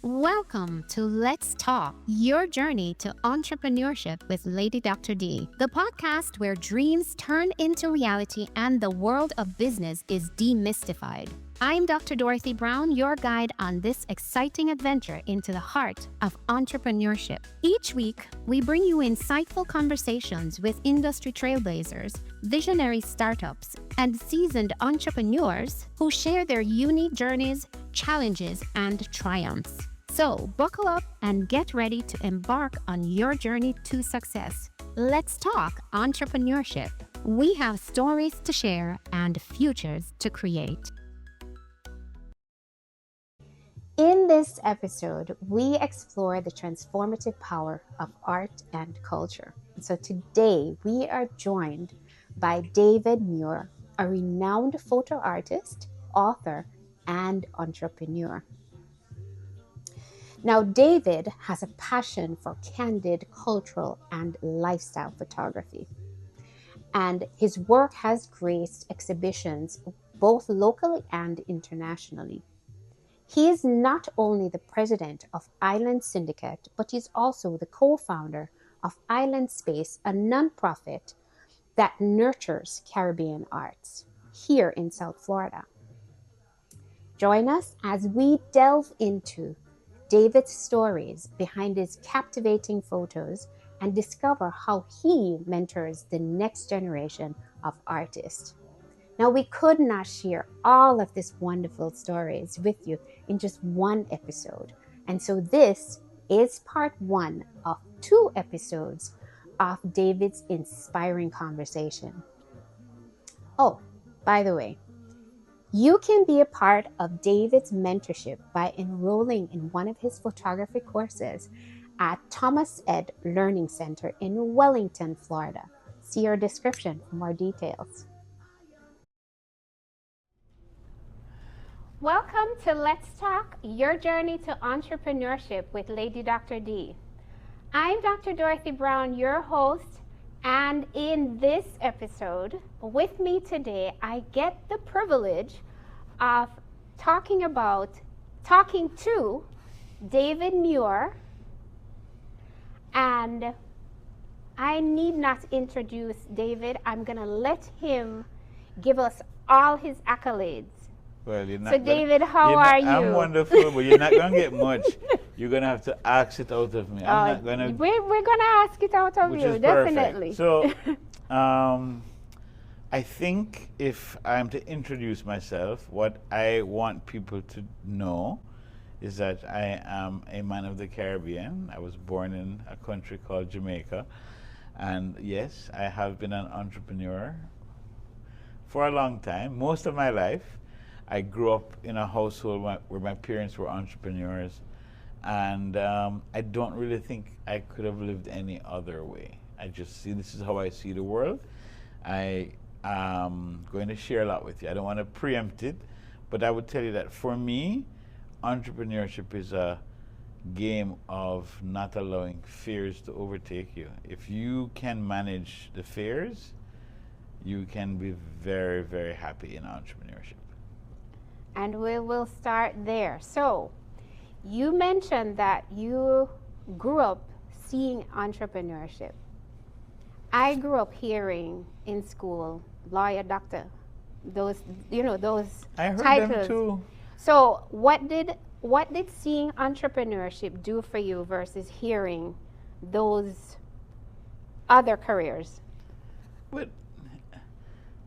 Welcome to Let's Talk, your journey to entrepreneurship with Lady Dr. D, the podcast where dreams turn into reality and the world of business is demystified. I'm Dr. Dorothy Brown, your guide on this exciting adventure into the heart of entrepreneurship. Each week, we bring you insightful conversations with industry trailblazers, visionary startups, and seasoned entrepreneurs who share their unique journeys, challenges, and triumphs. So, buckle up and get ready to embark on your journey to success. Let's talk entrepreneurship. We have stories to share and futures to create. In this episode, we explore the transformative power of art and culture. So today, we are joined by David Muir, a renowned photo artist, author, and entrepreneur. Now, David has a passion for candid cultural and lifestyle photography, and his work has graced exhibitions both locally and internationally. He is not only the president of Island Syndicate, but he's also the co-founder of Island Space, a nonprofit that nurtures Caribbean arts here in South Florida. Join us as we delve into David's stories behind his captivating photos and discover how he mentors the next generation of artists. Now, we could not share all of these wonderful stories with you in just one episode. And so this is part one of 2 episodes of David's inspiring conversation. Oh, by the way, you can be a part of David's mentorship by enrolling in one of his photography courses at Thomas Ed Learning Center in Wellington, Florida. See our description for more details. Welcome to Let's Talk, your journey to entrepreneurship with Lady Dr. D. I'm Dr. Dorothy Brown, your host, and in this episode, with me today, I get the privilege of talking to David Muir, and I need not introduce David. I'm going to let him give us all his accolades. Well, you're not so, David, how are you? I'm wonderful, but you're not going to get much. You're going to have to ask it out of me. I'm not going to. We're going to ask it out of you, definitely. So, I think if I'm to introduce myself, what I want people to know is that I am a man of the Caribbean. I was born in a country called Jamaica. And yes, I have been an entrepreneur for a long time, most of my life. I grew up in a household where my parents were entrepreneurs, and I don't really think I could have lived any other way. I just see this is how I see the world. I am going to share a lot with you. I don't want to preempt it, but I would tell you that for me, entrepreneurship is a game of not allowing fears to overtake you. If you can manage the fears, you can be very, very happy in entrepreneurship. And we will start there. So, you mentioned that you grew up seeing entrepreneurship. I grew up hearing in school, lawyer, doctor, those I heard titles. them too. So, what did seeing entrepreneurship do for you versus hearing those other careers?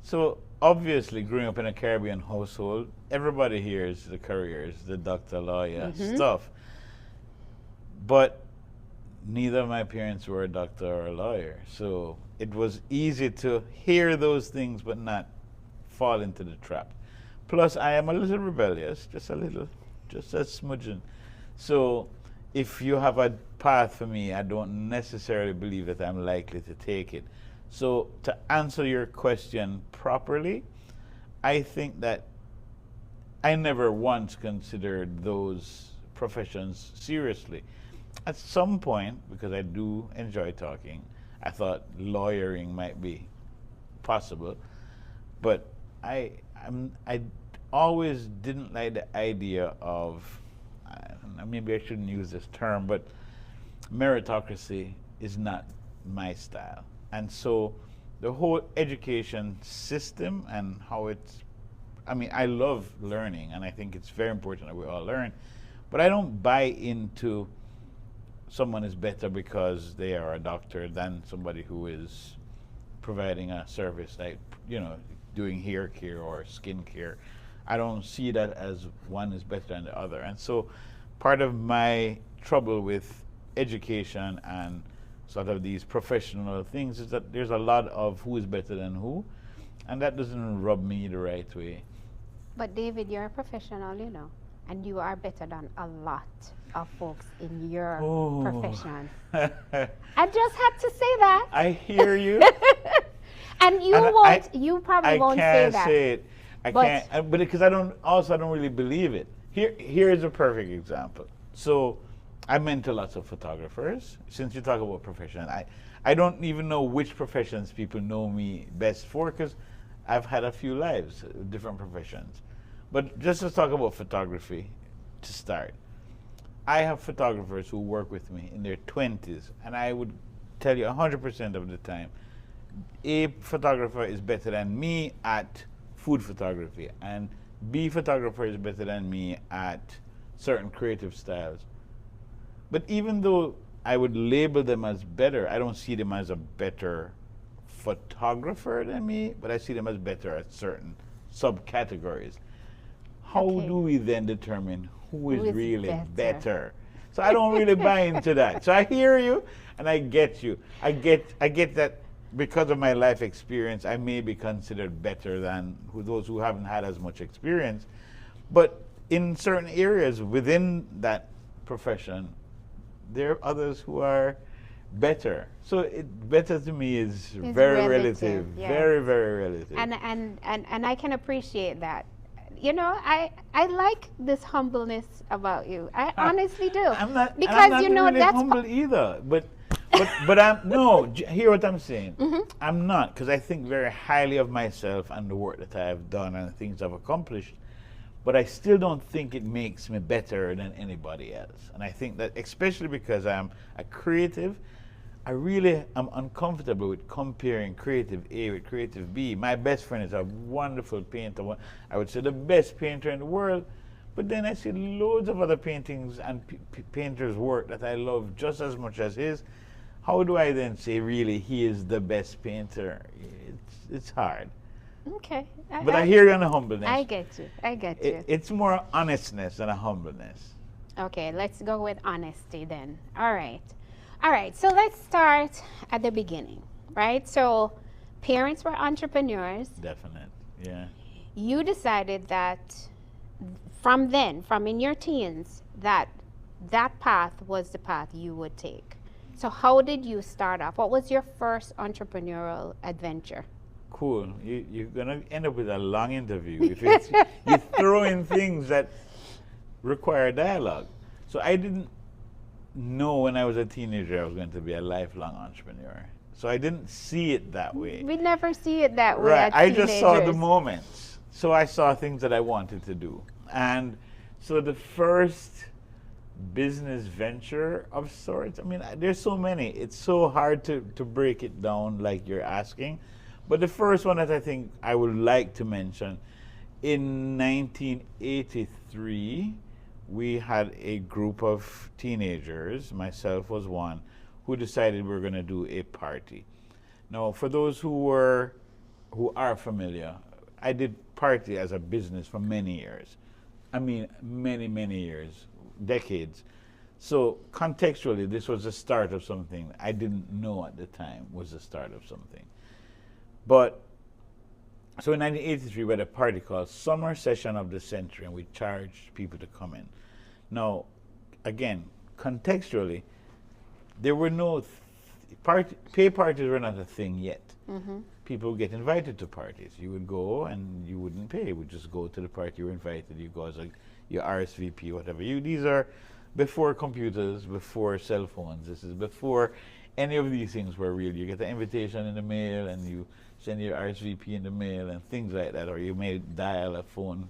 So obviously, growing up in a Caribbean household, everybody hears the careers, the doctor, lawyer stuff. But neither of my parents were a doctor or a lawyer. So it was easy to hear those things but not fall into the trap. Plus, I am a little rebellious, just a smidgen. So if you have a path for me, I don't necessarily believe that I'm likely to take it. So to answer your question properly, I think that I never once considered those professions seriously. At some point, because I do enjoy talking, I thought lawyering might be possible, but I always didn't like the idea of and maybe I shouldn't use this term, but meritocracy is not my style. And so the whole education system and how it's, I mean, I love learning, and I think it's very important that we all learn, but I don't buy into someone is better because they are a doctor than somebody who is providing a service like, doing hair care or skin care. I don't see that as one is better than the other. And so part of my trouble with education and sort of these professional things is that there's a lot of who is better than who, and that doesn't rub me the right way. But David, you're a professional, and you are better than a lot of folks in your profession. I just had to say that. I hear you. And you probably won't say that. I can't say it. I can't, but because I don't really believe it. Here is a perfect example. So I mentor lots of photographers. Since you talk about profession, I don't even know which professions people know me best for, because I've had a few lives, different professions. But just to talk about photography to start, I have photographers who work with me in their 20s, and I would tell you 100% of the time, A photographer is better than me at food photography, and B photographer is better than me at certain creative styles. But even though I would label them as better, I don't see them as a better photographer than me, but I see them as better at certain subcategories. How do we then determine who is really better? So I don't really buy into that. So I hear you and I get you. I get that because of my life experience, I may be considered better than those who haven't had as much experience. But in certain areas within that profession, there are others who are better. So better to me is very relative. Yes. Very, very relative. And I can appreciate that. I like this humbleness about you. I honestly do. I'm not, because I'm not really that's humble either. But hear what I'm saying. Mm-hmm. I'm not, because I think very highly of myself and the work that I have done and the things I've accomplished. But I still don't think it makes me better than anybody else. And I think that especially because I'm a creative, I really am uncomfortable with comparing creative A with creative B. My best friend is a wonderful painter. I would say the best painter in the world. But then I see loads of other paintings and painters' work that I love just as much as his. How do I then say really he is the best painter? It's hard. Okay. But I hear you on the humbleness. I get you. It's more honestness than a humbleness. Okay, let's go with honesty then. All right, so let's start at the beginning, right? So parents were entrepreneurs. Definite, yeah. You decided that from in your teens, that path was the path you would take. So how did you start off? What was your first entrepreneurial adventure? Cool. You're going to end up with a long interview if you throw in things that require dialogue. So I didn't know when I was a teenager I was going to be a lifelong entrepreneur. So I didn't see it that way. We never see it that way. Right. I just saw the moments. So I saw things that I wanted to do. And so the first business venture of sorts, I mean, there's so many. It's so hard to break it down like you're asking. But the first one that I think I would like to mention, in 1983, we had a group of teenagers, myself was one, who decided we were going to do a party. Now, for those who are familiar, I did party as a business for many years. I mean, many, many years, decades. So contextually, this was the start of something I didn't know at the time was the start of something. But, so in 1983, we had a party called Summer Session of the Century, and we charged people to come in. Now, again, contextually, there were no, pay parties were not a thing yet. Mm-hmm. People would get invited to parties. You would go and you wouldn't pay. You would just go to the party you were invited. You go as your RSVP, whatever. These are before computers, before cell phones. This is before any of these things were real. You get the invitation in the mail and you send your RSVP in the mail and things like that, or you may dial a phone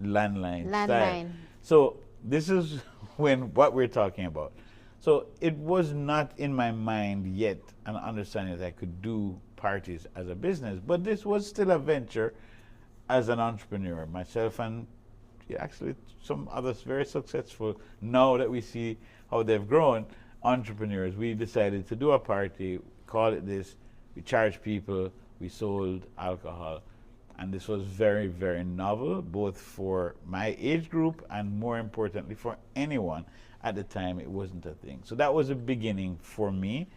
landline. Landline. So this is when what we're talking about. So it was not in my mind yet an understanding that I could do parties as a business, but this was still a venture as an entrepreneur. Myself and actually some others very successful, now that we see how they've grown, entrepreneurs, we decided to do a party, call it this, we charged people, we sold alcohol. And this was very, very novel, both for my age group and more importantly for anyone. At the time, it wasn't a thing. So that was a beginning for me.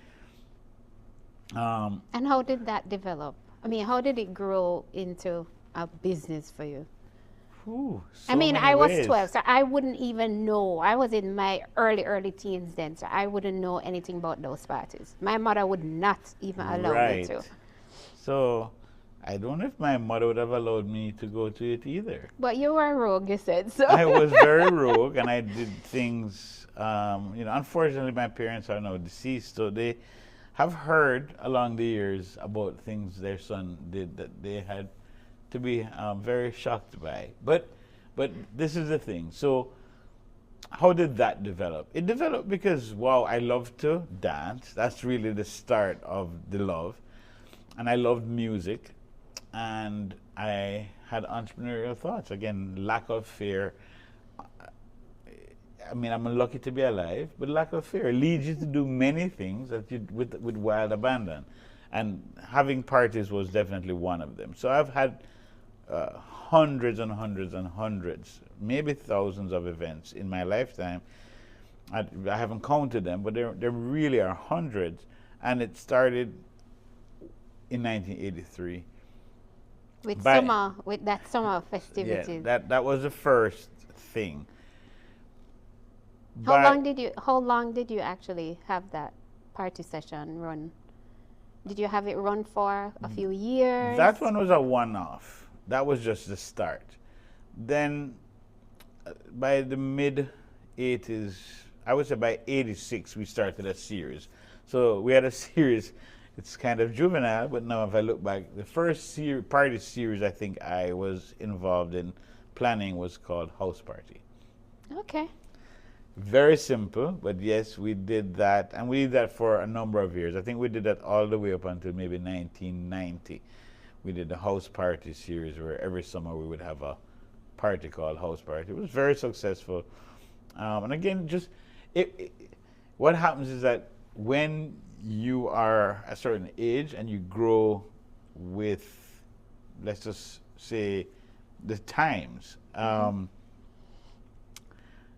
And how did that develop? I mean, how did it grow into a business for you? So I mean, many I was ways. 12, so I wouldn't even know. I was in my early teens then, so I wouldn't know anything about those parties. My mother would not even allow me to. Right. So I don't know if my mother would have allowed me to go to it either. But you were rogue, you said, so. I was very rogue, and I did things. Unfortunately, my parents are now deceased, so they have heard along the years about things their son did that they had to be very shocked by. But this is the thing. So how did that develop? It developed because, wow, I love to dance. That's really the start of the love. And I loved music. And I had entrepreneurial thoughts. Again, lack of fear. I mean, I'm lucky to be alive, but lack of fear leads you to do many things that you with wild abandon. And having parties was definitely one of them. So I've had hundreds and hundreds and hundreds, maybe thousands of events in my lifetime. I haven't counted them, but there really are hundreds. And it started in 1983. With that summer festivities. Yeah, that was the first thing. How long did you actually have that party session run? Did you have it run for a few years? That one was a one-off. That was just the start. Then by the mid 80s, I would say by 86, we started a series. So we had a series. It's kind of juvenile, but now if I look back, the first party series I think I was involved in planning was called House Party. Okay. Very simple, but yes, we did that, and we did that for a number of years. I think we did that all the way up until maybe 1990. We did the House Party series where every summer we would have a party called House Party. It was very successful. And again, what happens is that when you are a certain age and you grow with, let's just say, the times.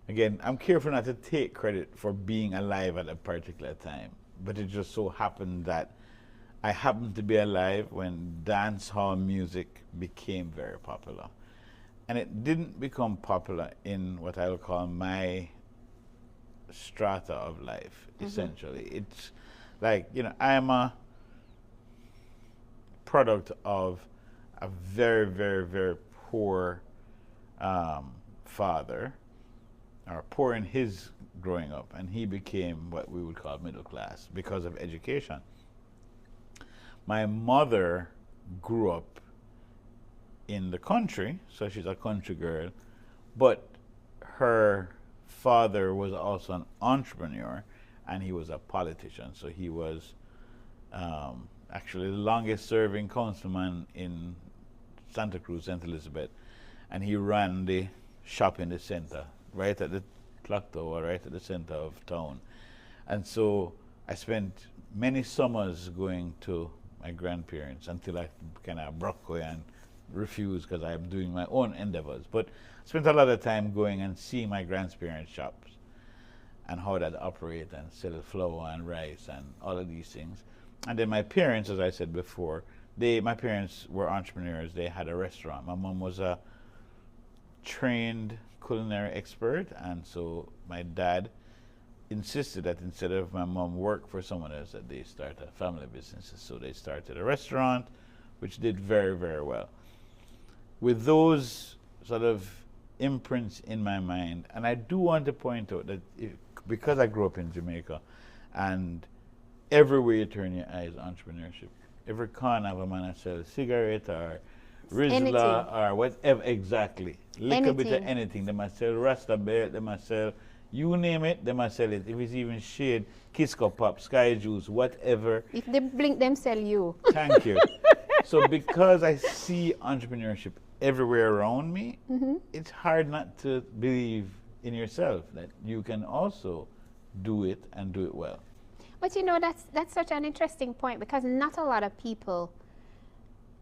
Again, I'm careful not to take credit for being alive at a particular time, but it just so happened that I happened to be alive when dance hall music became very popular. And it didn't become popular in what I'll call my strata of life, essentially. It's like, I am a product of a very, very, very poor father, or poor in his growing up, and he became what we would call middle class because of education. My mother grew up in the country, so she's a country girl, but her father was also an entrepreneur, and he was a politician. So he was actually the longest serving councilman in Santa Cruz, St. Elizabeth, and he ran the shop in the center, right at the clock tower, right at the center of town. And so I spent many summers going to my grandparents until I kind of broke away and refused because I'm doing my own endeavors. But I spent a lot of time going and seeing my grandparents' shops and how that operate and sell flour and rice and all of these things. And then my parents, as I said before, my parents were entrepreneurs. They had a restaurant. My mom was a trained culinary expert, and so my dad insisted that instead of my mom work for someone else, that they start a family business. So they started a restaurant, which did very, very well. With those sort of imprints in my mind, and I do want to point out that because I grew up in Jamaica, and everywhere you turn your eyes, entrepreneurship. Every corner of a man that sells a cigarette or Anything. Rizla or whatever, exactly. Little bit of Anything. anything. They must sell Rasta belt, they must sell, you name it, they must sell it. If it's even shade, Kisco Pop, Sky Juice, whatever. If they blink, them sell you. Thank you. So because I see entrepreneurship everywhere around me, it's hard not to believe in yourself that you can also do it and do it well. But you know, that's such an interesting point, because not a lot of people,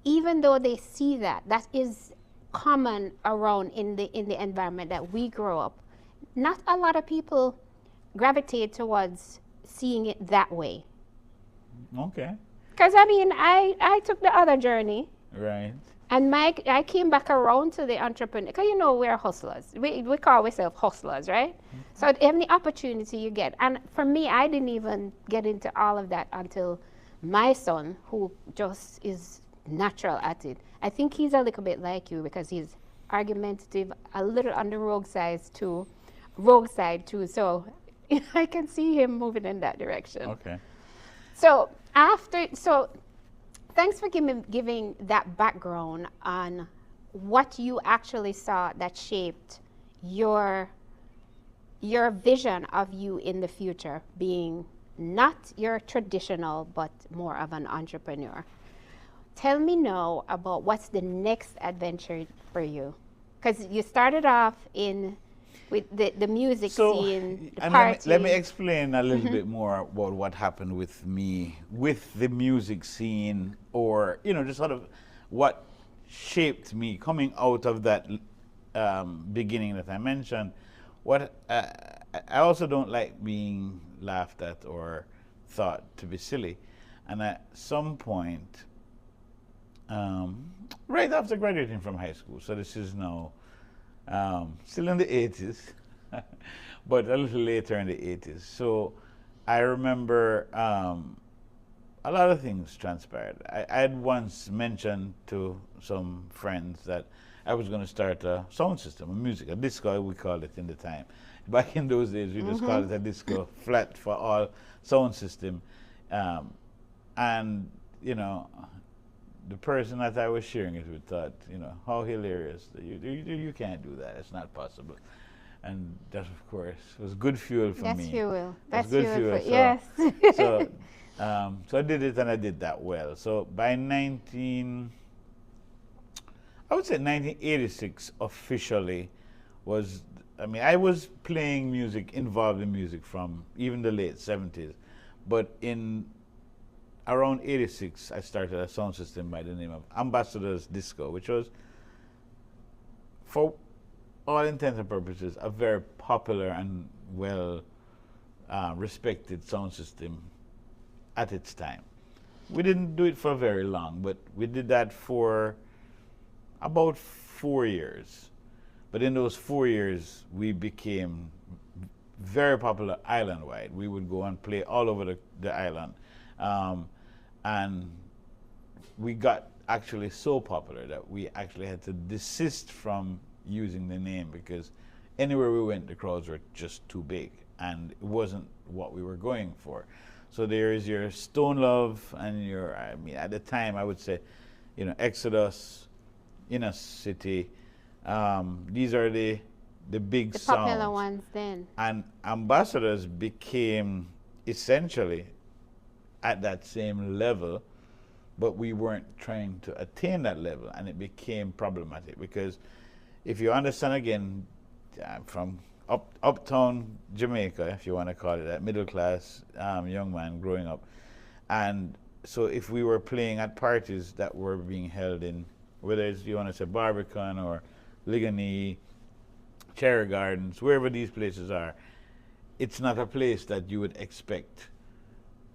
even though they see that, that is common around in the environment that we grow up. Not a lot of people gravitate towards seeing it that way. Okay. Because I mean, I took the other journey, Right. and I came back around to the entrepreneur. Because you know, we're hustlers. We call ourselves hustlers, right? So any opportunity you get. And for me, I didn't even get into all of that until my son, who just is natural at it. I think he's a little bit like you, because he's argumentative, a little on the rogue side too. So I can see him moving in that direction. Okay. So thanks for giving that background on what you actually saw that shaped your vision of you in the future, being not your traditional, but more of an entrepreneur. Tell me now about what's the next adventure for you, because you started off with the music scene, the and party. let me explain a little bit more about what happened with me with the music scene, or just sort of what shaped me coming out of that beginning that I mentioned. What I also don't like being laughed at or thought to be silly, and at some point, right after graduating from high school, so this is now still in the 80s, but a little later in the 80s. So I remember a lot of things transpired. I had once mentioned to some friends that I was going to start a sound system, a disco, we called it in the time. Back in those days, we just called it a disco, flat for all sound system. And, the person that I was sharing it with thought, how hilarious. You can't do that. It's not possible. And that, of course, was good fuel for me. That's fuel. That's good fuel. So, yes. So I did it, and I did that well. So by I would say 1986 officially I was playing music, involved in music from even the late 70s. But in around 86, I started a sound system by the name of Ambassadors Disco, which was, for all intents and purposes, a very popular and well respected sound system at its time. We didn't do it for very long, but we did that for about 4 years. But in those 4 years, we became very popular island-wide. We would go and play all over the island. And we got actually so popular that we actually had to desist from using the name, because anywhere we went, the crowds were just too big, and it wasn't what we were going for. So there is your Stone Love and at the time I would say, Exodus, Inner City. These are the big The sounds. popular ones then. And Ambassadors became essentially at that same level, but we weren't trying to attain that level, and it became problematic, because if you understand, again, from uptown Jamaica, if you want to call it that, middle class young man growing up, and so if we were playing at parties that were being held in, whether it's, you want to say, Barbican or Ligony, Cherry Gardens, wherever these places are, it's not a place that you would expect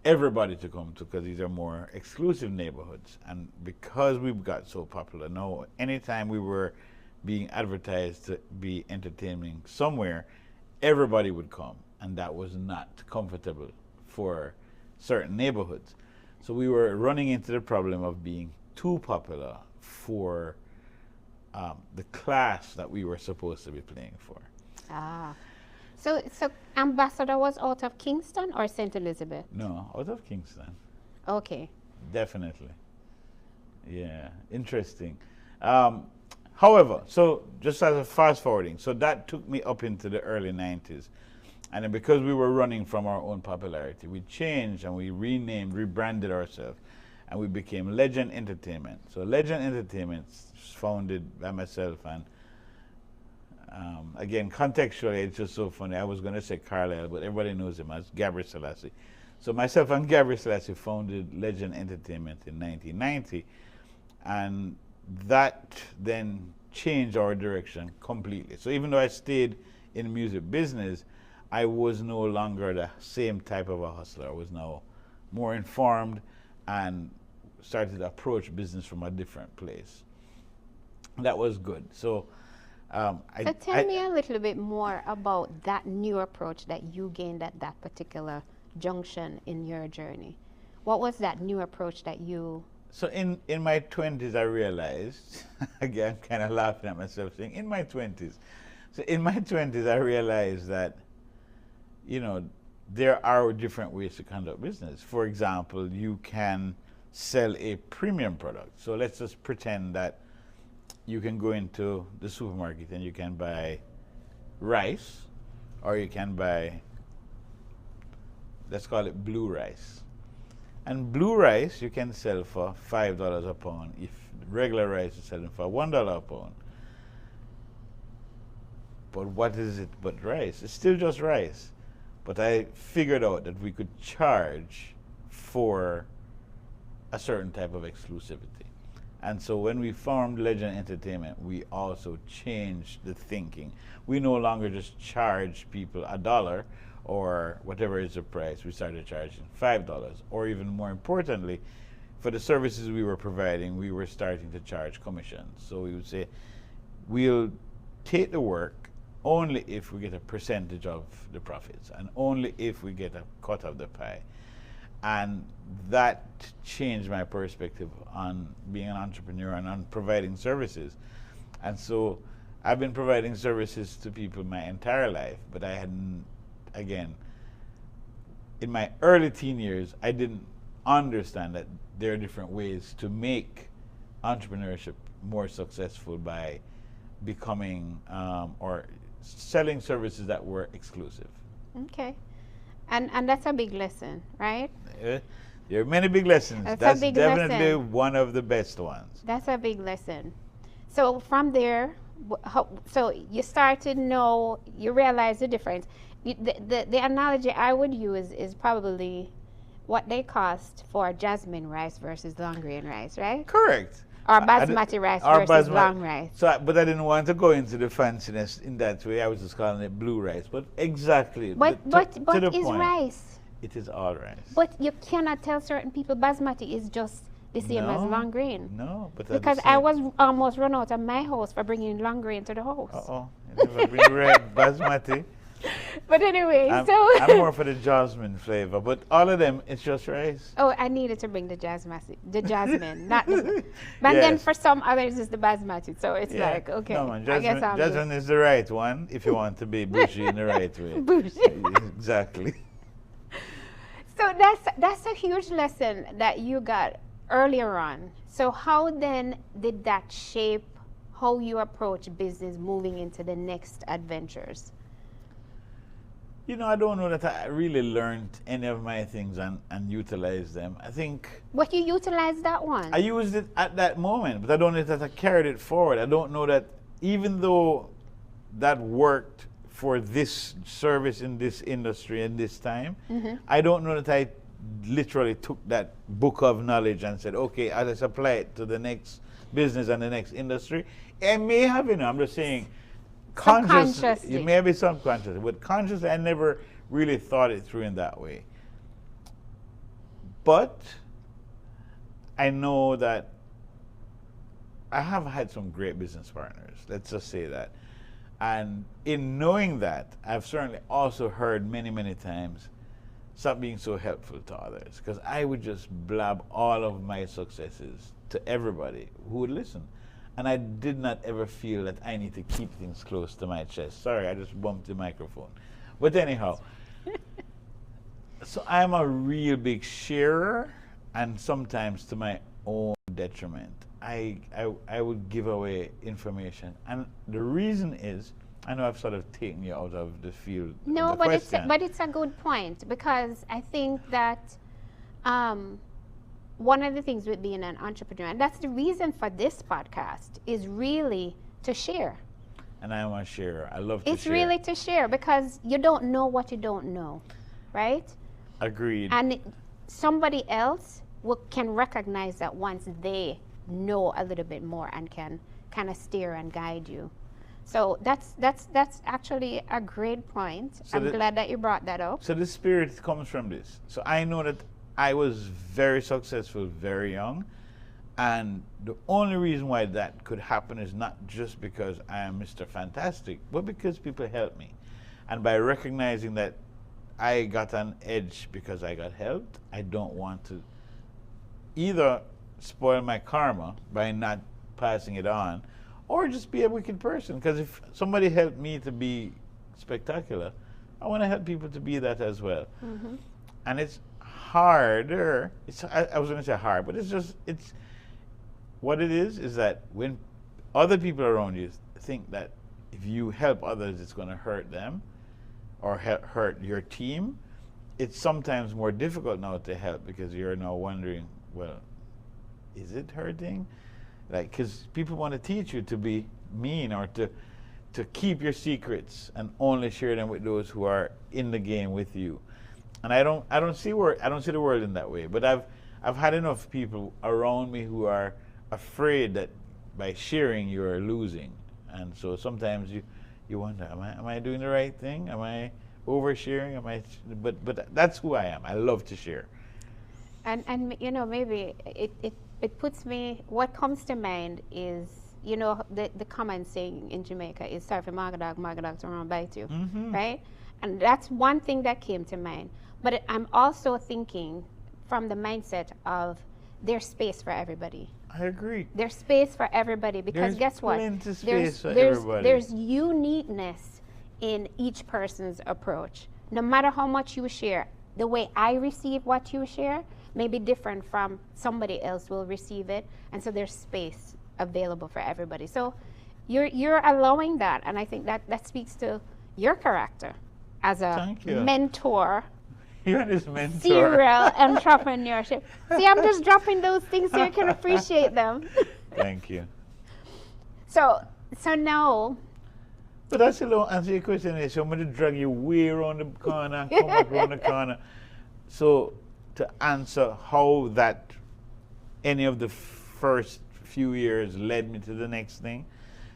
everybody to come to, because these are more exclusive neighborhoods. And because we've got so popular now, anytime we were being advertised to be entertaining somewhere, everybody would come, and that was not comfortable for certain neighborhoods. So we were running into the problem of being too popular for the class that we were supposed to be playing for. Ah. So Ambassador was out of Kingston or St. Elizabeth? No, out of Kingston. Okay. Definitely. Yeah, interesting. Um, However, so just as a fast forwarding, so that took me up into the early 90s. And then because we were running from our own popularity, we changed and we renamed, rebranded ourselves, and we became Legend Entertainment. So Legend Entertainment is founded by myself, and again, contextually, it's just so funny. I was going to say Carlisle, but everybody knows him as Gabriel Selassie. So myself and Gabriel Selassie founded Legend Entertainment in 1990, and that then changed our direction completely. So even though I stayed in the music business, I was no longer the same type of a hustler. I was now more informed and started to approach business from a different place. That was good. So So tell me a little bit more about that new approach that you gained at that particular junction in your journey. What was that new approach that you... So in my 20s, I realized, again, I'm kind of laughing at myself saying, in my 20s. So in my 20s, I realized that, you know, there are different ways to conduct business. For example, you can sell a premium product. So let's just pretend that you can go into the supermarket and you can buy rice, or you can buy, let's call it blue rice. And blue rice you can sell for $5 a pound if regular rice is selling for $1 a pound. But what is it but rice? It's still just rice. But I figured out that we could charge for a certain type of exclusivity. And so when we formed Legend Entertainment, we also changed the thinking. We no longer just charge people $1 or whatever is the price. We started charging $5, or even more importantly, for the services we were providing, we were starting to charge commissions. So we would say, we'll take the work only if we get a percentage of the profits, and only if we get a cut of the pie. And that changed my perspective on being an entrepreneur and on providing services. And so I've been providing services to people my entire life, but I hadn't, again, in my early teen years, I didn't understand that there are different ways to make entrepreneurship more successful by becoming or selling services that were exclusive. Okay. And that's a big lesson, right? There are many big lessons. That's definitely one of the best ones. That's a big lesson. So from there, so you start to know, you realize the difference. The analogy I would use is probably what they cost for jasmine rice versus long grain rice, right? Correct. Or basmati rice versus long rice. So, but I didn't want to go into the fanciness in that way. I was just calling it blue rice. But exactly. But is rice. It is all rice. But you cannot tell certain people basmati is just the same as long grain. No, but because I was almost run out of my house for bringing long grain to the house. You never bring red basmati. But anyway, I'm more for the jasmine flavor, but all of them, it's just rice. Oh, I needed to bring the jasmine, not the, but yes. Then for some others it's the basmati, so it's like, okay, no, man, I guess jasmine is the right one if you want to be bougie in the right way. Bougie. Exactly. So that's a huge lesson that you got earlier on. So how then did that shape how you approach business moving into the next adventures? You know, I don't know that I really learned any of my things and utilized them. I think... But you utilized that one. I used it at that moment, but I don't know that I carried it forward. I don't know that even though that worked for this service in this industry in this time, I don't know that I literally took that book of knowledge and said, okay, I'll just apply it to the next business and the next industry. I may have, you know, I'm just saying... Consciously. It may be subconscious, but consciously I never really thought it through in that way. But I know that I have had some great business partners, let's just say that. And in knowing that, I've certainly also heard many, many times, stop being so helpful to others, because I would just blab all of my successes to everybody who would listen. And I did not ever feel that I need to keep things close to my chest. Sorry, I just bumped the microphone. But anyhow, so I'm a real big sharer, and sometimes to my own detriment. I would give away information. And the reason is, I know I've sort of taken you out of the field No, of the question. but it's a good point, because I think that one of the things with being an entrepreneur, and that's the reason for this podcast, is really to share. And I'm a sharer. I love to It's share. really to share, because you don't know what you don't know, right? Agreed. And somebody else can recognize that once they know a little bit more and can kind of steer and guide you. So that's actually a great point. So I'm glad that you brought that up. So the spirit comes from this. So I know that I was very successful very young, and the only reason why that could happen is not just because I am Mr. Fantastic, but because people helped me. And by recognizing that I got an edge because I got helped, I don't want to either spoil my karma by not passing it on, or just be a wicked person. Because if somebody helped me to be spectacular, I want to help people to be that as well. Mm-hmm. And it's harder. I was going to say hard, but it's what it is that when other people around you think that if you help others, it's going to hurt them or hurt your team, it's sometimes more difficult now to help, because you're now wondering, well, is it hurting? Like, because people want to teach you to be mean, or to keep your secrets and only share them with those who are in the game with you. And I don't see the world in that way. But I've had enough people around me who are afraid that by sharing you are losing. And so sometimes you wonder, am I doing the right thing? Am I oversharing? But that's who I am. I love to share. And you know, maybe it puts me, what comes to mind is, you know, the common saying in Jamaica is, sorry for Margadog to run bite you, Mm-hmm. right? And that's one thing that came to mind. But I'm also thinking from the mindset of there's space for everybody. I agree. There's space for everybody, because There's guess what? plenty space for everybody. There's uniqueness in each person's approach. No matter how much you share, the way I receive what you share may be different from somebody else will receive it, and so there's space available for everybody. So you're allowing that, and I think that speaks to your character as a mentor. You're this mentor. Serial entrepreneurship. See, I'm just dropping those things so you can appreciate them. Thank you. So now. But that's a little answer your question. So I'm going to drag you way around the corner, come back around the corner. So to answer how that any of the first few years led me to the next thing.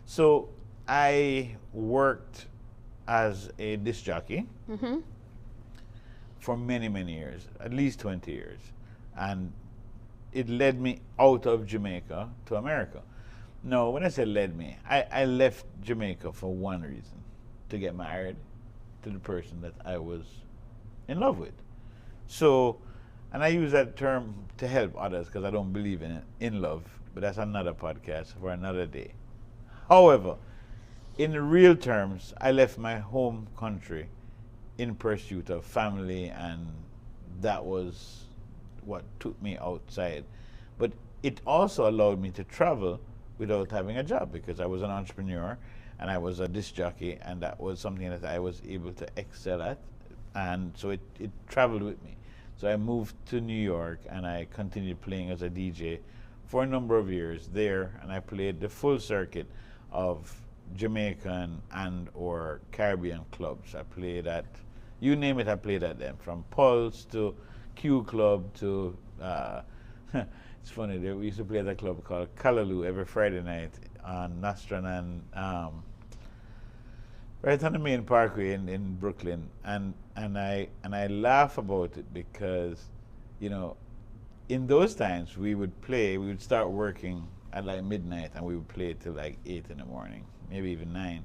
So I worked as a disc jockey. Mm-hmm. For many, many years, at least 20 years. And it led me out of Jamaica to America. No, when I say led me, I left Jamaica for one reason, to get married to the person that I was in love with. So, and I use that term to help others because I don't believe in it, in love, but that's another podcast for another day. However, in real terms, I left my home country in pursuit of family, and that was what took me outside. But it also allowed me to travel without having a job, because I was an entrepreneur and I was a disc jockey, and that was something that I was able to excel at, and so it traveled with me. So I moved to New York and I continued playing as a DJ for a number of years there, and I played the full circuit of Jamaican and or Caribbean clubs. I played at, you name it, I played at them, from Pulse to Q Club to, it's funny, we used to play at a club called Callaloo every Friday night on Nostrand and right on the main parkway in Brooklyn. And I laugh about it because, you know, in those times we would start working at like midnight and we would play till like 8 in the morning, maybe even 9.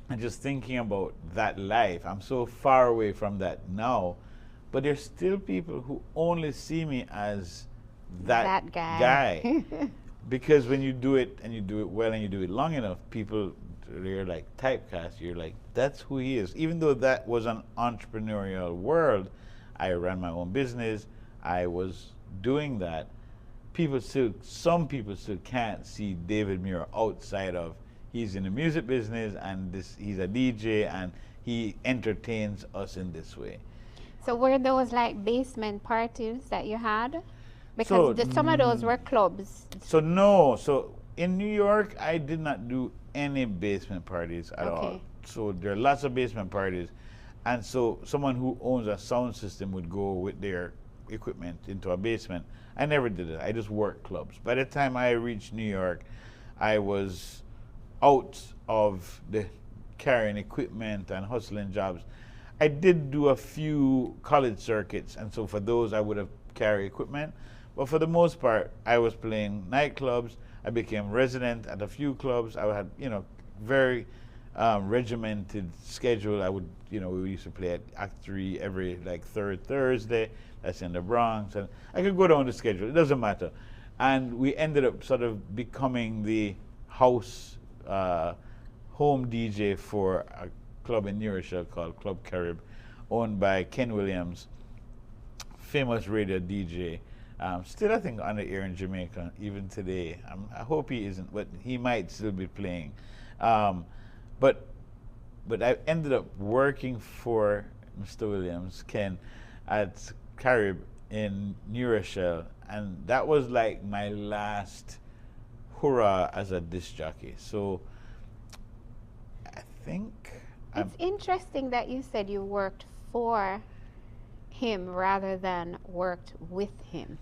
And just thinking about that life, I'm so far away from that now, but there's still people who only see me as that guy. Because when you do it and you do it well and you do it long enough, people, they're like typecast. You're like, that's who he is. Even though that was an entrepreneurial world, I ran my own business, I was doing that, some people still can't see David Muir outside of he's in the music business and he's a DJ and he entertains us in this way. So were those like basement parties that you had? So, Because some of those were clubs. So no, so in New York, I did not do any basement parties at all. Okay. So there are lots of basement parties, and so someone who owns a sound system would go with their equipment into a basement. I never did it. I just worked clubs. By the time I reached New York, I was out of the carrying equipment and hustling jobs. I did do a few college circuits, and so for those I would have carried equipment. But for the most part, I was playing nightclubs. I became resident at a few clubs. I had, very regimented schedule. I would, we used to play at Act 3 every like third Thursday. That's in the Bronx. And I could go down the schedule. It doesn't matter. And we ended up sort of becoming the house home DJ for a club in New Rochelle called Club Carib, owned by Ken Williams, famous radio DJ. Still, I think, on the air in Jamaica, even today. I hope he isn't, but he might still be playing. But I ended up working for Mr. Williams, Ken, at Carib in New Rochelle, and that was like my last hurrah as a disc jockey. So I think It's interesting that you said you worked for him rather than worked with him.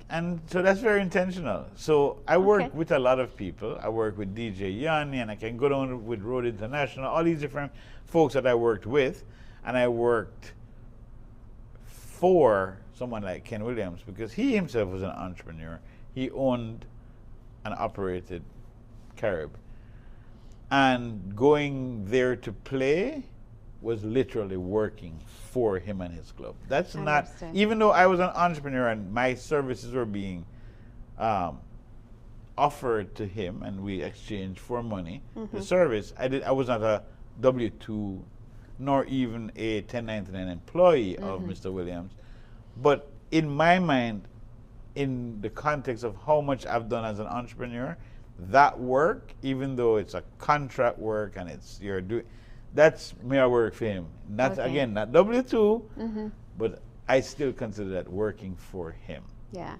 And so that's very intentional. So I work with a lot of people. I work with DJ Yanni, and I can go down with Road International, all these different folks that I worked with. And I worked for someone like Ken Williams because he himself was an entrepreneur. He owned and operated Carib. And going there to play was literally working for him and his club. That's not, even though I was an entrepreneur and my services were being offered to him and we exchanged for money, the service, I was not a W-2 nor even a 1099 employee of Mr. Williams. But in my mind, in the context of how much I've done as an entrepreneur, that work, even though it's a contract work and you're doing, that's mere work for him. Not again, not W-2, but I still consider that working for him. Yeah.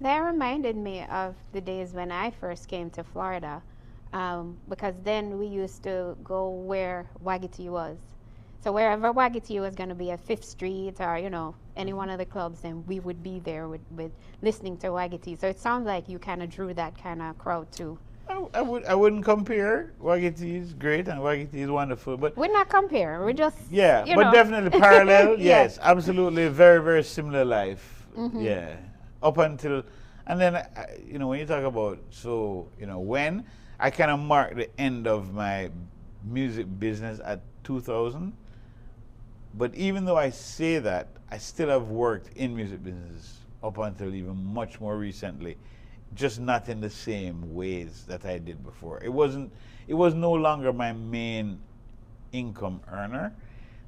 That reminded me of the days when I first came to Florida, because then we used to go where Wagiti was. So wherever Wagiti was going to be at 5th Street or, any one of the clubs, then we would be there with listening to Wagiti. So it sounds like you kind of drew that kind of crowd too. I wouldn't compare. Wagiti is great and Wagiti is wonderful, but we're not comparing. We're just but definitely parallel. Yes, absolutely, very very similar life. Yeah, up until and then when you talk about when I kind of marked the end of my music business at 2000. But even though I say that, I still have worked in music business up until even much more recently, just not in the same ways that I did before. It was no longer my main income earner.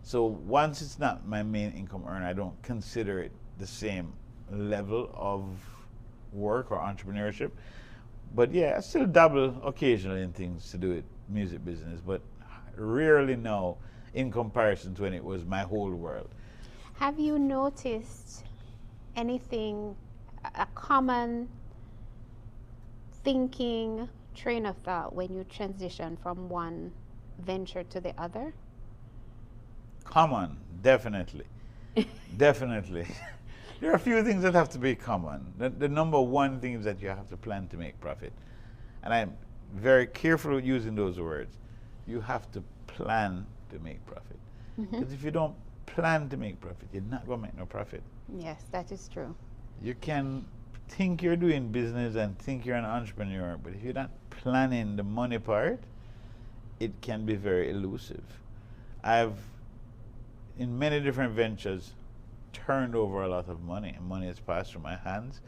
So once it's not my main income earner, I don't consider it the same level of work or entrepreneurship. But yeah, I still dabble occasionally in things to do with music business, but rarely now in comparison to when it was my whole world. Have you noticed anything, a common thinking train of thought when you transition from one venture to the other? Common, definitely. Definitely. There are a few things that have to be common. The number one thing is that you have to plan to make profit. And I'm very careful with using those words. You have to plan to make profit. Because if you don't plan to make profit, you're not going to make no profit. Yes, that is true. You can think you're doing business and think you're an entrepreneur, but if you're not planning the money part, it can be very elusive. I've, in many different ventures, turned over a lot of money, and money has passed through my hands,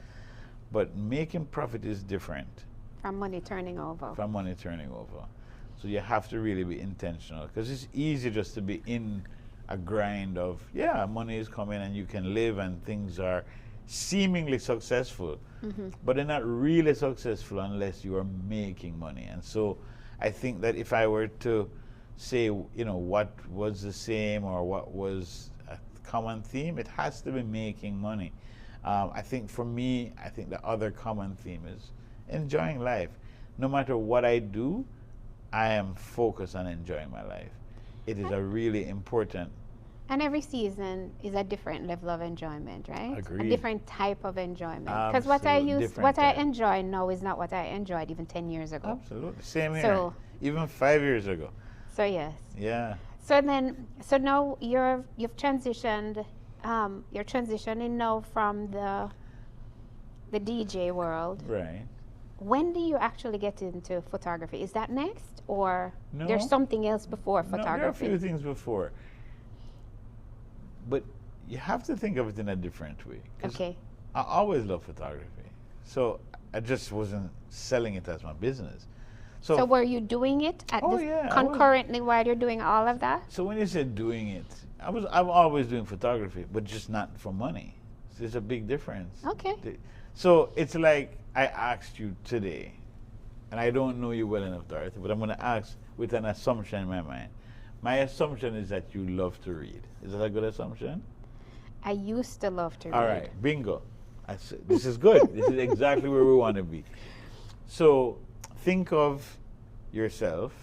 but making profit is different. From money turning over. From money turning over. So you have to really be intentional, because it's easy just to be in a grind of, money is coming and you can live and things are seemingly successful, but they're not really successful unless you are making money. And so I think that if I were to say, what was the same or what was a common theme, it has to be making money. I think for me, I think the other common theme is enjoying life. No matter what I do, I am focused on enjoying my life. It is a really important. And every season is a different level of enjoyment, right? Agreed. A different type of enjoyment. Because what I enjoy now is not what I enjoyed even 10 years ago. Absolutely. Same here. So, even 5 years ago. So yes. Yeah. So now you've transitioned. You're transitioning now from the DJ world. Right. When do you actually get into photography? Is that next, or No. there's something else before No, photography? there are a few things before. But you have to think of it in a different way. 'Cause Okay. I always loved photography. So I just wasn't selling it as my business. So were you doing it at yeah, concurrently while you're doing all of that? So when you said doing it, I'm always doing photography, but just not for money. So there's a big difference. Okay. So it's like I asked you today, and I don't know you well enough, Dorothy, but I'm going to ask with an assumption in my mind. My assumption is that you love to read. Is that a good assumption? I used to love to read. All right, bingo. This is good. This is exactly where we want to be. So think of yourself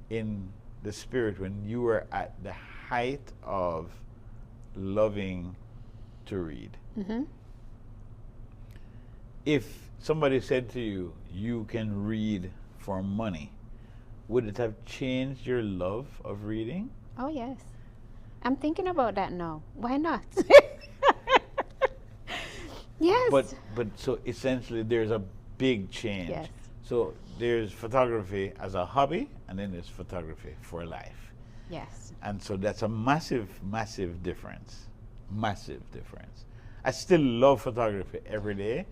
in the spirit when you were at the height of loving to read. Mm-hmm. If somebody said to you, you can read for money, would it have changed your love of reading? Oh, yes. I'm thinking about that now. Why not? Yes. But so essentially there's a big change. Yes. So there's photography as a hobby, and then there's photography for life. Yes. And so that's a massive, massive difference. Massive difference. I still love photography every day,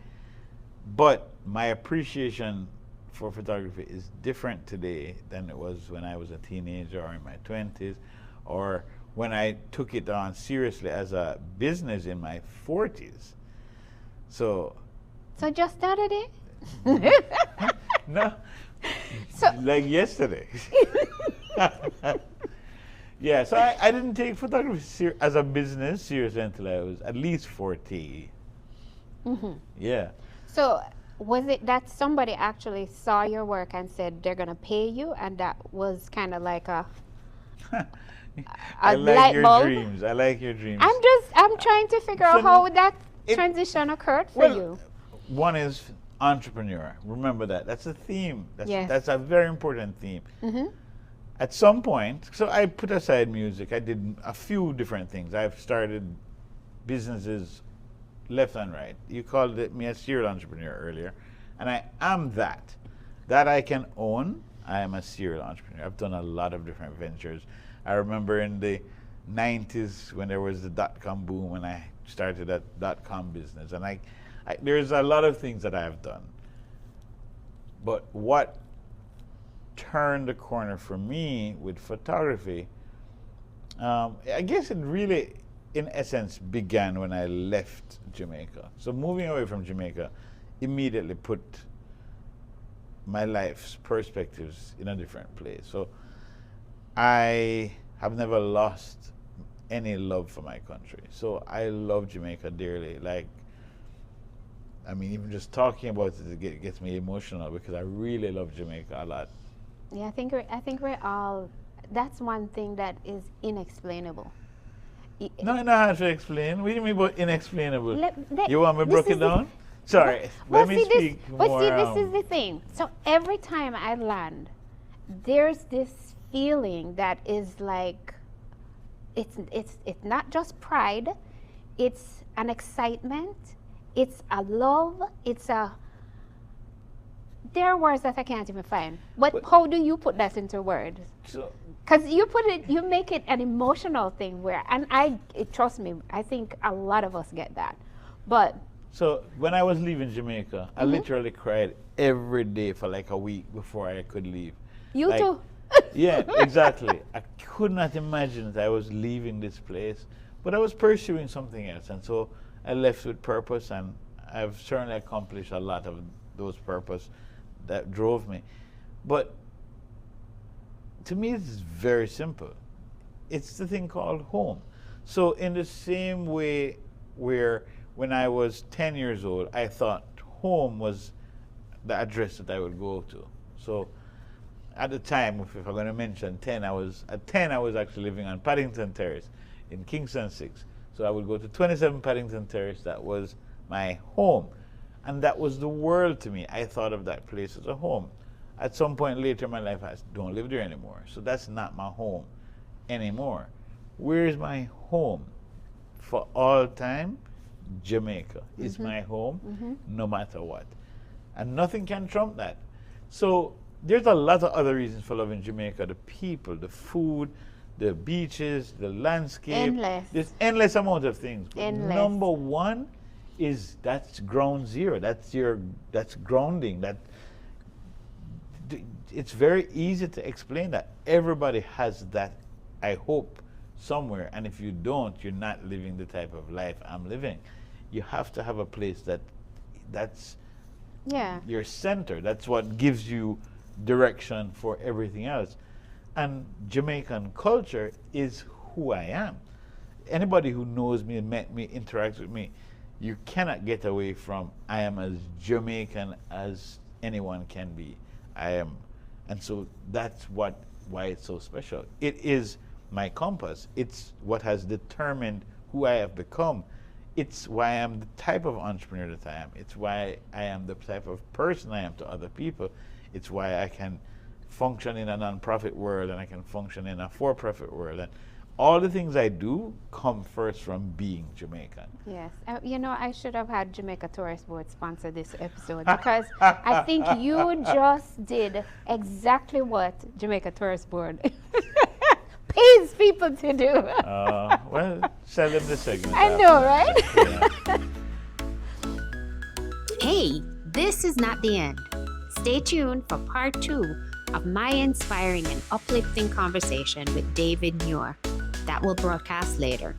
but my appreciation for photography is different today than it was when I was a teenager or in my 20s, or when I took it on seriously as a business in my 40s. So just the other day? no, So like yesterday. Yeah, so I didn't take photography as a business seriously until I was at least 40. mm-hmm. Yeah. So was it that somebody actually saw your work and said they're going to pay you, and that was kind of like a I like light your bulb? dreams. I like your dreams. I'm trying to figure out how that transition occurred for you. One is entrepreneur. Remember that. That's a theme. Yes. That's a very important theme. Mm-hmm. At some point, so I put aside music. I did a few different things. I've started businesses left and right. You called me a serial entrepreneur earlier, and I am that. That I can own. I am a serial entrepreneur. I've done a lot of different ventures. I remember in the 90s when there was the dot-com boom, and I started a dot-com business. And there's a lot of things that I have done. But what turned the corner for me with photography, I guess it really, in essence, began when I left Jamaica. So moving away from Jamaica immediately put my life's perspectives in a different place. So I have never lost any love for my country. So I love Jamaica dearly. Even just talking about it gets me emotional because I really love Jamaica a lot. Yeah, I think we're all. That's one thing that is inexplainable. No, I know how to explain. What do you mean by inexplainable? You want me to this break it is the- down? Sorry, let me speak more. But see, this is the thing. So every time I land, there's this feeling that is like, it's not just pride, it's an excitement, it's a love, there are words that I can't even find. But how do you put that into words? Because you make it an emotional thing trust me, I think a lot of us get that. But so when I was leaving Jamaica, I literally cried every day for like a week before I could leave. You too. Yeah, exactly. I could not imagine that I was leaving this place, but I was pursuing something else. And so I left with purpose, and I've certainly accomplished a lot of those purpose that drove me. But to me, it's very simple. It's the thing called home. So in the same way where when I was 10 years old, I thought home was the address that I would go to. So at the time, if I'm going to mention 10, at 10 I was actually living on Paddington Terrace in Kingston 6. So I would go to 27 Paddington Terrace. That was my home. And that was the world to me. I thought of that place as a home. At some point later in my life, I don't live there anymore. So that's not my home anymore. Where is my home? For all time, Jamaica is my home, no matter what. And nothing can trump that. So there's a lot of other reasons for loving Jamaica. The people, the food, the beaches, the landscape. Endless. There's endless amount of things. But Endless. number one is that's ground zero. That's grounding. It's very easy to explain that. Everybody has that, I hope, somewhere. And if you don't, you're not living the type of life I'm living. You have to have a place that's your center. That's what gives you direction for everything else. And Jamaican culture is who I am. Anybody who knows me, met me, interacts with me, you cannot get away from I am as Jamaican as anyone can be. I am. And so that's why it's so special. It is my compass. It's what has determined who I have become. It's why I am the type of entrepreneur that I am. It's why I am the type of person I am to other people. It's why I can function in a non-profit world and I can function in a for-profit world. And all the things I do come first from being Jamaican. Yes. I should have had Jamaica Tourist Board sponsor this episode because I think you just did exactly what Jamaica Tourist Board pays people to do. Well, sell them the segment. I know, right? Yeah. Hey, this is not the end. Stay tuned for part 2 of my inspiring and uplifting conversation with David Muir. That will broadcast later.